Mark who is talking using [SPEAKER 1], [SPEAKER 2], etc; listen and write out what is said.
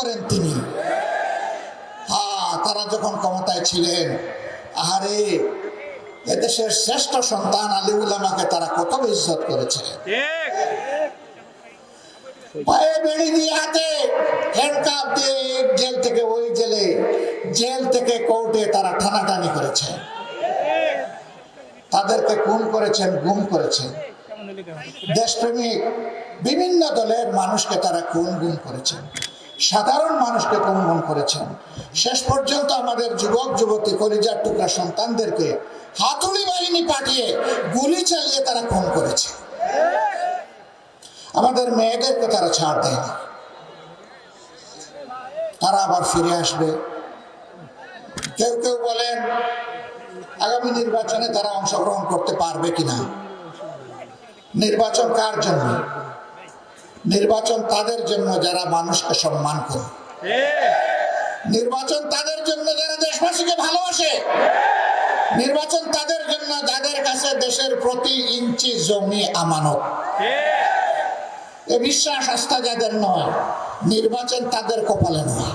[SPEAKER 1] করেন তিনি। তারা যখন ক্ষমতায় ছিলেন, আরে এদেশের শ্রেষ্ঠ সন্তান আলী উলামাকে তারা কত ইজ্জত করেছে। পায়ে বেড়ি দিয়ে, হাতে হ্যান্ডকাপ দিয়ে জেল থেকে ওই জেলে, জেল থেকে কোর্টে তারা টানাটানি করেছে, তাদেরকে খুন করেছেন, গুম করেছেন। দেশপ্রেমিক বিভিন্ন দলের মানুষকে তারা খুন গুম করেছেন, সাধারণ মানুষকে খুন গুম করেছেন। শেষ পর্যন্ত আমাদের যুবক যুবতী কলিজার টুকরা সন্তানদেরকে হাতুড়ি বাহিনী পাঠিয়ে গুলি চালিয়ে তারা খুন করেছে। আমাদের মেয়েদেরকে তারা ছাড় দেয়নি। তারা আবার ফিরে আসবে। কেউ কেউ বলেন আগামী নির্বাচনে তারা অংশগ্রহণ করতে পারবে কিনা। নির্বাচন কার জন্য? নির্বাচন তাদের জন্য যারা মানুষকে সম্মান করে। নির্বাচন তাদের জন্য যারা দেশবাসীকে ভালোবাসে। নির্বাচন তাদের জন্য যাদের কাছে দেশের প্রতি ইঞ্চি জমি আমানত। এ বিশ্বাস আস্থা যাদের নয়, নির্বাচন তাদের কপালে নয়।